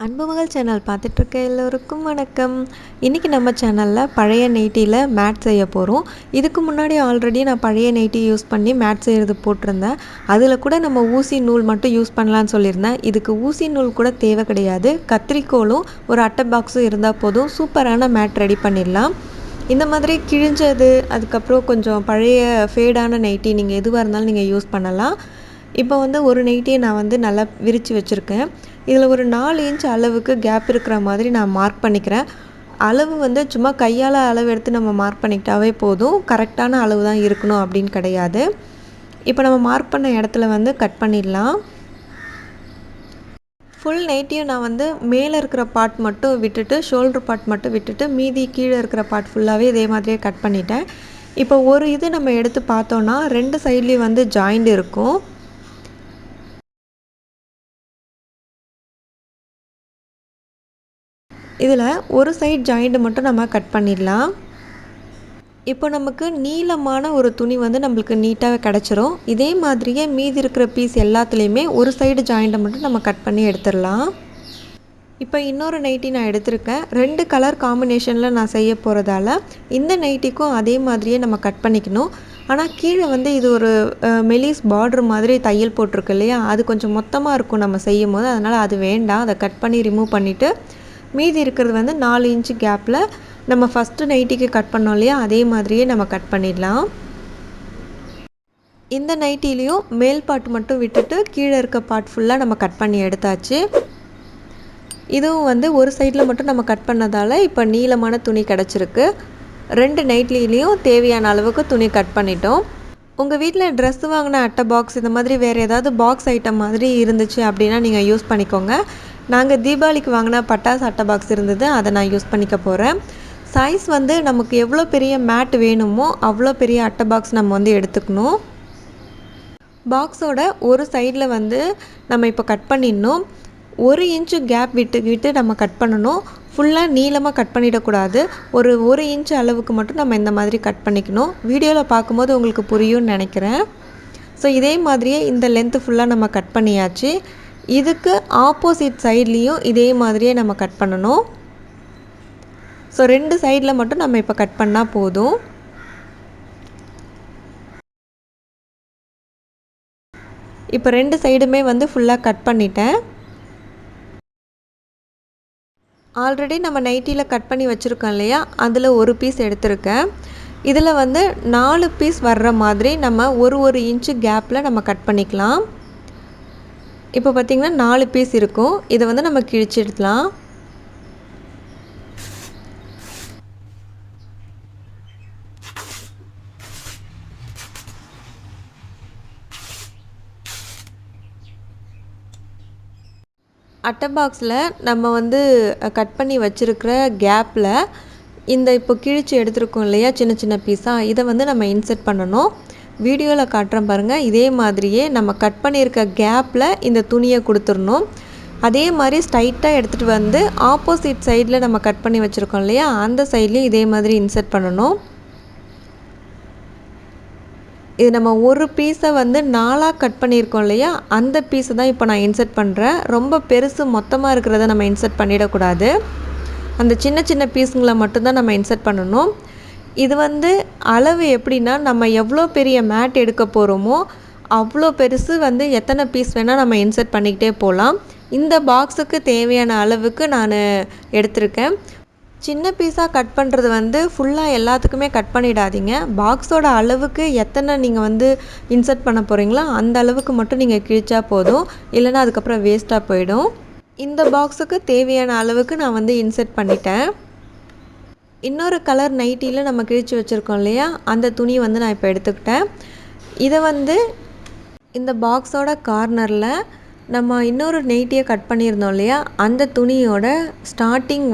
அன்பு மகள் சேனல் பார்த்துட்ருக்க எல்லோருக்கும் வணக்கம். இன்றைக்கி நம்ம சேனலில் பழைய நைட்டியில் மேட் செய்ய போகிறோம். இதுக்கு முன்னாடி ஆல்ரெடி நான் பழைய நைட்டி யூஸ் பண்ணி மேட் செய்கிறது போட்டிருந்தேன். அதில் கூட நம்ம ஊசி நூல் மட்டும் யூஸ் பண்ணலான்னு சொல்லியிருந்தேன். இதுக்கு ஊசி நூல் கூட தேவை கிடையாது. கத்திரிக்கோலும் ஒரு அட்டை பாக்ஸும் இருந்தால் போதும், சூப்பரான மேட் ரெடி பண்ணிடலாம். இந்த மாதிரி கிழிஞ்சது, அதுக்கப்புறம் கொஞ்சம் பழைய ஃபேடான நைட்டி நீங்கள் எதுவாக இருந்தாலும் நீங்கள் யூஸ் பண்ணலாம். இப்போ ஒரு நைட்டியை நான் நல்லா விரித்து வச்சுருக்கேன். இதில் ஒரு 4 இன்ச் அளவுக்கு கேப் இருக்கிற மாதிரி நான் மார்க் பண்ணிக்கிறேன். அளவு சும்மா கையால் அளவு எடுத்து நம்ம மார்க் பண்ணிக்கிட்டாவே போதும். கரெக்டான அளவு தான் இருக்கணும் அப்படின்னு கிடையாது. இப்போ நம்ம மார்க் பண்ண இடத்துல கட் பண்ணிடலாம். ஃபுல் நைட்டியும் நான் மேலே இருக்கிற பார்ட் மட்டும் விட்டுட்டு, ஷோல்டர் பார்ட் மட்டும் விட்டுட்டு, மீதி கீழே இருக்கிற பார்ட் ஃபுல்லாகவே இதே மாதிரியே கட் பண்ணிட்டேன். இப்போ ஒரு இது நம்ம எடுத்து பார்த்தோன்னா 2 சைட்லேயும் ஜாயிண்ட் இருக்கும். இதில் ஒரு சைட் ஜாயிண்ட் மட்டும் நம்ம கட் பண்ணிடலாம். இப்போ நமக்கு நீளமான ஒரு துணி நம்மளுக்கு நீட்டாக கிடச்சிரும். இதே மாதிரியே மீதி இருக்கிற பீஸ் எல்லாத்துலேயுமே ஒரு சைடு ஜாயிண்ட்டை மட்டும் நம்ம கட் பண்ணி எடுத்துடலாம். இப்போ இன்னொரு நைட்டி நான் எடுத்திருக்கேன். 2 கலர் காம்பினேஷனில் நான் செய்ய போகிறதால இந்த நைட்டிக்கும் அதே மாதிரியே நம்ம கட் பண்ணிக்கணும். ஆனால் கீழே இது ஒரு மெலிஸ் பார்டர் மாதிரி தையல் போட்டிருக்கு இல்லையா, அது கொஞ்சம் மொத்தமாக இருக்கும் நம்ம செய்யும் போது. அதனால் அது வேண்டாம். அதை கட் பண்ணி ரிமூவ் பண்ணிவிட்டு மீதி இருக்கிறது 4 இன்ச்சு கேப்பில் நம்ம ஃபஸ்ட்டு நைட்டிக்கு கட் பண்ணோம் இல்லையா, அதே மாதிரியே நம்ம கட் பண்ணிடலாம். இந்த நைட்டிலையும் மேல் பார்ட் மட்டும் விட்டுட்டு கீழே இருக்க பார்ட் ஃபுல்லாக நம்ம கட் பண்ணி எடுத்தாச்சு. இதுவும் ஒரு சைடில் மட்டும் நம்ம கட் பண்ணதால் இப்போ நீளமான துணி கிடச்சிருக்கு. 2 நைட்லிலையும் தேவையான அளவுக்கு துணி கட் பண்ணிட்டோம். உங்கள் வீட்டில் ட்ரெஸ் வாங்கின அட்டை பாக்ஸ் இந்த மாதிரி வேறு ஏதாவது பாக்ஸ் ஐட்டம் மாதிரி இருந்துச்சு அப்படின்னா நீங்கள் யூஸ் பண்ணிக்கோங்க. நாங்கள் தீபாவளிக்கு வாங்கின பட்டாசு அட்டை பாக்ஸ் இருந்தது, அதை நான் யூஸ் பண்ணிக்க போகிறேன். சைஸ் நமக்கு எவ்வளோ பெரிய மேட் வேணுமோ அவ்வளோ பெரிய அட்டை பாக்ஸ் நம்ம எடுத்துக்கணும். பாக்ஸோட ஒரு சைடில் நம்ம இப்போ கட் பண்ணிடணும். 1 இன்ச்சு கேப் விட்டு நம்ம கட் பண்ணணும். ஃபுல்லாக நீளமாக கட் பண்ணிடக்கூடாது. ஒரு 1 இன்ச்சு அளவுக்கு மட்டும் நம்ம இந்த மாதிரி கட் பண்ணிக்கணும். வீடியோவில் பார்க்கும்போது உங்களுக்கு புரியும்னு நினைக்கிறேன். ஸோ இதே மாதிரியே இந்த லென்த்து ஃபுல்லாக நம்ம கட் பண்ணியாச்சு. இதுக்கு ஆப்போசிட் சைட்லேயும் இதே மாதிரியே நம்ம கட் பண்ணணும். ஸோ 2 சைடில் மட்டும் நம்ம இப்போ கட் பண்ணால் போதும். இப்போ 2 சைடுமே ஃபுல்லாக கட் பண்ணிட்டேன். ஆல்ரெடி நம்ம நைட்டியில் கட் பண்ணி வச்சுருக்கோம் இல்லையா, அதில் ஒரு பீஸ் எடுத்திருக்கேன். இதில் 4 பீஸ் வர்ற மாதிரி நம்ம ஒரு இன்ச்சு கேப்பில் நம்ம கட் பண்ணிக்கலாம். இப்போ பார்த்திங்கன்னா 4 பீஸ் இருக்கும். இதை நம்ம கிழிச்சு எடுக்கலாம். அட்டை பாக்ஸில் நம்ம கட் பண்ணி வச்சுருக்கிற கேப்பில் இந்த இப்போ கிழிச்சு எடுத்துருக்கோம் இல்லையா சின்ன சின்ன பீஸாக, இதை நம்ம இன்செர்ட் பண்ணணும். வீடியோவில் காட்டுறேன் பாருங்கள். இதே மாதிரியே நம்ம கட் பண்ணியிருக்க கேப்பில் இந்த துணியை கொடுத்துடணும். அதே மாதிரி ஸ்ட்ரைட்டாக எடுத்துகிட்டு ஆப்போசிட் சைடில் நம்ம கட் பண்ணி வச்சுருக்கோம் இல்லையா, அந்த சைட்லேயும் இதே மாதிரி இன்செர்ட் பண்ணணும். இது நம்ம ஒரு பீஸை 4ஆக கட் பண்ணியிருக்கோம் இல்லையா, அந்த பீஸை தான் இப்போ நான் இன்செர்ட் பண்ணுறேன். ரொம்ப பெருசு மொத்தமாக இருக்கிறத நம்ம இன்செர்ட் பண்ணிடக்கூடாது. அந்த சின்ன சின்ன பீஸுங்களை மட்டும்தான் நம்ம இன்செர்ட் பண்ணணும். இது அளவு எப்படின்னா, நம்ம எவ்வளோ பெரிய மேட் எடுக்க போகிறோமோ அவ்வளோ பெருசு எத்தனை பீஸ் வேணால் நம்ம இன்செர்ட் பண்ணிக்கிட்டே போகலாம். இந்த பாக்ஸுக்கு தேவையான அளவுக்கு நான் எடுத்திருக்கேன். சின்ன பீஸாக கட் பண்ணுறது ஃபுல்லாக எல்லாத்துக்குமே கட் பண்ணிடாதீங்க. பாக்ஸோட அளவுக்கு எத்தனை நீங்கள் இன்செர்ட் பண்ண போகிறீங்களோ அந்த அளவுக்கு மட்டும் நீங்கள் கிழிச்சா போதும். இல்லைன்னா அதுக்கப்புறம் வேஸ்ட்டாக போயிடும். இந்த பாக்ஸுக்கு தேவையான அளவுக்கு நான் இன்செர்ட் பண்ணிட்டேன். இன்னொரு கலர் நைட்டியில் நம்ம கிழிச்சு வச்சுருக்கோம் இல்லையா, அந்த துணி நான் இப்போ எடுத்துக்கிட்டேன். இதை இந்த பாக்ஸோட கார்னரில் நம்ம இன்னொரு நைட்டியை கட் பண்ணியிருந்தோம் இல்லையா, அந்த துணியோட ஸ்டார்டிங்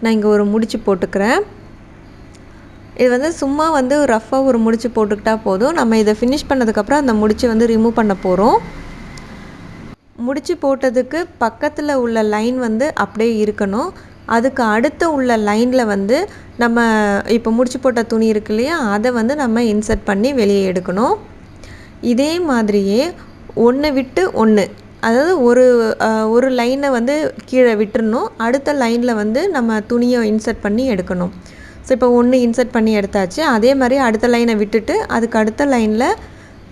நான் இங்கே ஒரு முடிச்சு போட்டுக்கிறேன். இது சும்மா ரஃப்பாக ஒரு முடிச்சு போட்டுக்கிட்டால் போதும். நம்ம இதை ஃபினிஷ் பண்ணதுக்கப்புறம் அந்த முடிச்சு ரிமூவ் பண்ண போகிறோம். முடிச்சு போட்டதுக்கு பக்கத்தில் உள்ள லைன் அப்படியே இருக்கணும். அதுக்கு அடுத்து உள்ள லைனில் நம்ம இப்போ முடிச்சு போட்ட துணி இருக்கு இல்லையா, அதை நம்ம இன்செர்ட் பண்ணி வெளியே எடுக்கணும். இதே மாதிரியே ஒன்று விட்டு ஒன்று, அதாவது ஒரு லைனை வந்து கீழே விட்டுறணும். அடுத்த லைனில் வந்து நம்ம துணியை இன்சர்ட் பண்ணி எடுக்கணும். ஸோ இப்போ ஒன்று இன்சர்ட் பண்ணி எடுத்தாச்சு. அதே மாதிரி அடுத்த லைனை விட்டுட்டு அதுக்கு அடுத்த லைனில்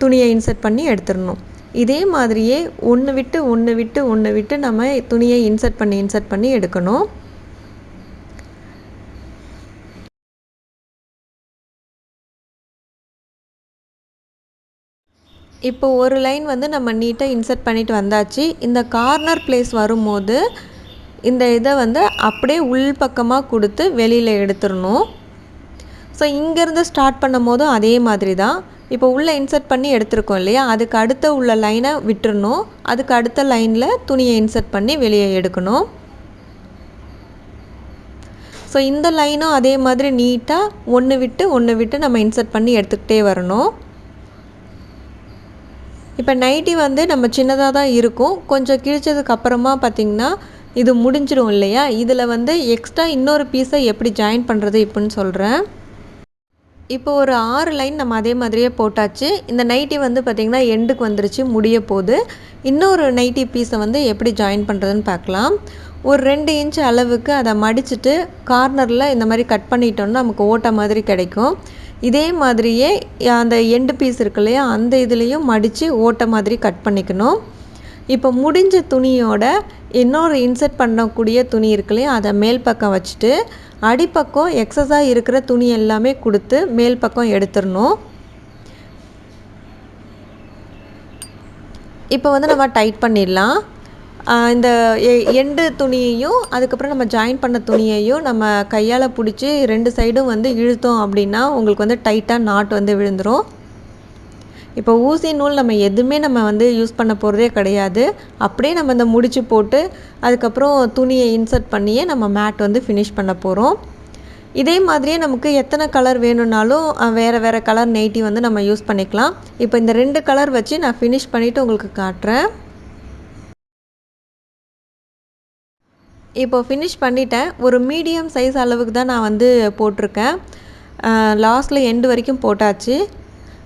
துணியை இன்சர்ட் பண்ணி எடுத்துடணும். இதே மாதிரியே ஒன்று விட்டு நம்ம துணியை இன்சர்ட் பண்ணி எடுக்கணும். இப்போ ஒரு லைன் வந்து நம்ம நீட்டாக இன்சர்ட் பண்ணிட்டு வந்தாச்சு. இந்த கார்னர் பிளேஸ் வரும்போது இந்த இதை வந்து அப்படியே உள்பக்கமாக கொடுத்து வெளியில் எடுத்துடணும். ஸோ இங்கேருந்து ஸ்டார்ட் பண்ணும் போதும் அதே மாதிரி தான். இப்போ உள்ளே இன்சர்ட் பண்ணி எடுத்துருக்கோம் இல்லையா, அதுக்கு அடுத்த உள்ள லைனை விட்டுறணும். அதுக்கு அடுத்த லைனில் துணியை இன்சர்ட் பண்ணி வெளியே எடுக்கணும். ஸோ இந்த லைனும் அதே மாதிரி நீட்டாக ஒன்று விட்டு நம்ம இன்சர்ட் பண்ணி எடுத்துக்கிட்டே வரணும். இப்போ நைட்டி வந்து நம்ம சின்னதாக தான் இருக்கும். கொஞ்சம் கிழிச்சதுக்கு அப்புறமா பார்த்திங்கன்னா இது முடிஞ்சிடும் இல்லையா. இதில் வந்து எக்ஸ்ட்ரா இன்னொரு பீஸை எப்படி ஜாயின் பண்ணுறது இப்படின்னு சொல்கிறேன். இப்போ ஒரு 6 லைன் நம்ம அதே மாதிரியே போட்டாச்சு. இந்த நைட்டி வந்து பார்த்திங்கன்னா எண்டுக்கு வந்துருச்சு, முடிய போகுது. இன்னொரு நைட்டி பீஸை வந்து எப்படி ஜாயின் பண்ணுறதுன்னு பார்க்கலாம். ஒரு 2 இன்ச் அளவுக்கு அதை மடிச்சுட்டு கார்னரில் இந்த மாதிரி கட் பண்ணிட்டோம்னா நமக்கு ஓட்டை மாதிரி கிடைக்கும். இதே மாதிரியே அந்த எண்டு பீஸ் இருக்கு இல்லையா, அந்த இதுலேயும் மடித்து ஓட்டை மாதிரி கட் பண்ணிக்கணும். இப்போ முடிஞ்ச துணியோட இன்னொரு இன்சர்ட் பண்ணக்கூடிய துணி இருக்கு இல்லையா, அதை மேல் பக்கம் வச்சுட்டு அடிப்பக்கம் எக்ஸஸாக இருக்கிற துணி எல்லாமே கொடுத்து மேல் பக்கம் எடுத்துடணும். இப்போ வந்து நம்ம டைட் பண்ணிடலாம். இந்த எண்டு துணியையும் அதுக்கப்புறம் நம்ம ஜாயின் பண்ண துணியையும் நம்ம கையால் பிடிச்சி 2 சைடும் வந்து இழுத்தோம் அப்படின்னா உங்களுக்கு வந்து டைட்டாக நாட் வந்து விழுந்துடும். இப்போ ஊசி நூல் நம்ம எதுவுமே நம்ம வந்து யூஸ் பண்ண போகிறதே கிடையாது. அப்படியே நம்ம இந்த முடிச்சு போட்டு அதுக்கப்புறம் துணியை இன்சர்ட் பண்ணியே நம்ம மேட் வந்து ஃபினிஷ் பண்ண போகிறோம். இதே மாதிரியே நமக்கு எத்தனை கலர் வேணும்னாலும் வேறு கலர் நைட்டி வந்து நம்ம யூஸ் பண்ணிக்கலாம். இப்போ இந்த 2 கலர் வச்சு நான் ஃபினிஷ் பண்ணிவிட்டு உங்களுக்கு காட்டுறேன். இப்போ ஃபினிஷ் பண்ணிட்டேன். ஒரு மீடியம் சைஸ் அளவுக்கு தான் நான் வந்து போட்டிருக்கேன். லாஸ்ட்டில் எண்டு வரைக்கும் போட்டாச்சு.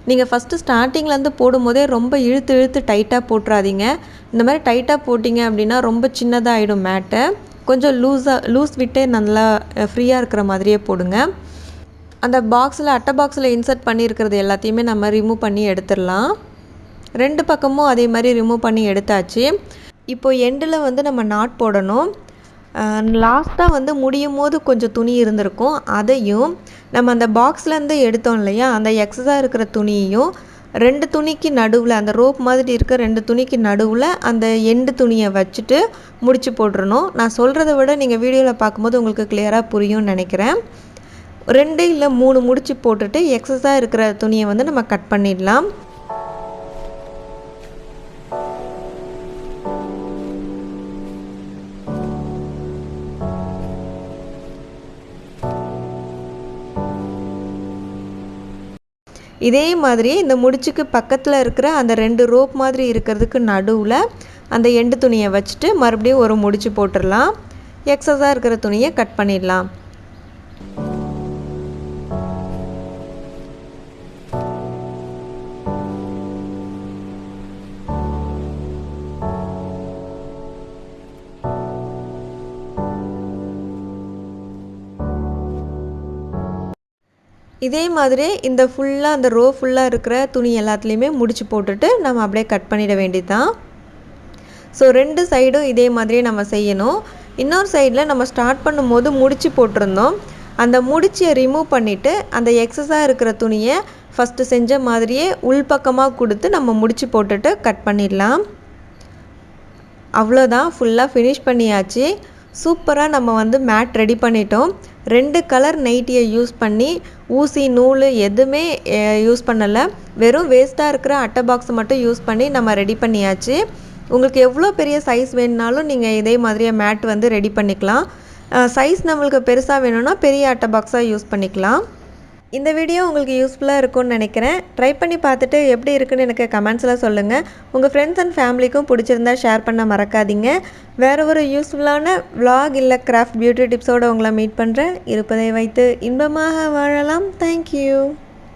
நீங்கள் ஃபஸ்ட்டு ஸ்டார்டிங்லேருந்து போடும்போதே ரொம்ப இழுத்து டைட்டாக போட்டுறாதீங்க. இந்த மாதிரி டைட்டாக போட்டிங்க அப்படின்னா ரொம்ப சின்னதாக ஆகிடும் மேட்டை. கொஞ்சம் லூஸ் விட்டே நல்லா ஃப்ரீயாக இருக்கிற மாதிரியே போடுங்க. அந்த அட்டை பாக்ஸில் இன்சர்ட் பண்ணியிருக்கிறது எல்லாத்தையுமே நம்ம ரிமூவ் பண்ணி எடுத்துடலாம். 2 பக்கமும் அதே மாதிரி ரிமூவ் பண்ணி எடுத்தாச்சு. இப்போ எண்டில் வந்து நம்ம நாட் போடணும். லாஸ்ட்டாக வந்து முடியும் போது கொஞ்சம் துணி இருந்திருக்கும். அதையும் நம்ம அந்த பாக்ஸ்லேருந்து எடுத்தோம் இல்லையா, அந்த எக்ஸஸாக இருக்கிற துணியையும் 2 துணிக்கு நடுவில், அந்த ரோப் மாதிரி இருக்க 2 துணிக்கு நடுவில் அந்த எண்டு துணியை வச்சுட்டு முடிச்சு போட்டுறணும். நான் சொல்கிறத விட நீங்கள் வீடியோவில் பார்க்கும்போது உங்களுக்கு கிளியராக புரியும்னு நினைக்கிறேன். 2 இல்லை 3 முடிச்சு போட்டுட்டு எக்ஸஸாக இருக்கிற துணியை வந்து நம்ம கட் பண்ணிடலாம். இதே மாதிரி இந்த முடிச்சுக்கு பக்கத்தில் இருக்கிற அந்த 2 ரோப் மாதிரி இருக்கிறதுக்கு நடுவில் அந்த எண்டு துணியை வச்சுட்டு மறுபடியும் ஒரு முடிச்சு போட்டுடலாம். எக்ஸஸாக இருக்கிற துணியை கட் பண்ணிடலாம். இதே மாதிரி இந்த ஃபுல்லாக அந்த ரோ ஃபுல்லாக இருக்கிற துணி எல்லாத்துலேயுமே முடிச்சு போட்டுட்டு நம்ம அப்படியே கட் பண்ணிட வேண்டியதுதான். ஸோ 2 சைடும் இதே மாதிரியே நம்ம செய்யணும். இன்னொரு சைடில் நம்ம ஸ்டார்ட் பண்ணும்போது முடிச்சு போட்டிருந்தோம். அந்த முடிச்சியை ரிமூவ் பண்ணிவிட்டு அந்த எக்ஸஸாக இருக்கிற துணியை ஃபஸ்ட்டு செஞ்ச மாதிரியே உள்பக்கமாக கொடுத்து நம்ம முடிச்சு போட்டுட்டு கட் பண்ணிடலாம். அவ்வளோதான், ஃபுல்லாக ஃபினிஷ் பண்ணியாச்சு. சூப்பராக நம்ம வந்து மேட் ரெடி பண்ணிட்டோம். 2 கலர் நைட்டியை யூஸ் பண்ணி ஊசி நூல் எதுவுமே யூஸ் பண்ணலை. வெறும் வேஸ்ட்டாக இருக்கிற அட்டை பாக்ஸை மட்டும் யூஸ் பண்ணி நம்ம ரெடி பண்ணியாச்சு. உங்களுக்கு எவ்வளோ பெரிய சைஸ் வேணுனாலும் நீங்கள் இதே மாதிரியே மேட் வந்து ரெடி பண்ணிக்கலாம். சைஸ் நம்மளுக்கு பெருசாக வேணும்னா பெரிய அட்டை பாக்ஸாக யூஸ் பண்ணிக்கலாம். இந்த வீடியோ உங்களுக்கு யூஸ்ஃபுல்லாக இருக்கும்னு நினைக்கிறேன். ட்ரை பண்ணி பார்த்துட்டு எப்படி இருக்குன்னு எனக்கு கமெண்ட்ஸில் சொல்லுங்கள். உங்கள் ஃப்ரெண்ட்ஸ் அண்ட் ஃபேமிலிக்கும் பிடிச்சிருந்தா ஷேர் பண்ண மறக்காதீங்க. வேறு ஒரு யூஸ்ஃபுல்லான vlog இல்லை கிராஃப்ட் பியூட்டி டிப்ஸோடு உங்களை மீட் பண்ணுறேன். இருப்பதை வைத்து இன்பமாக வாழலாம். தேங்க்யூ.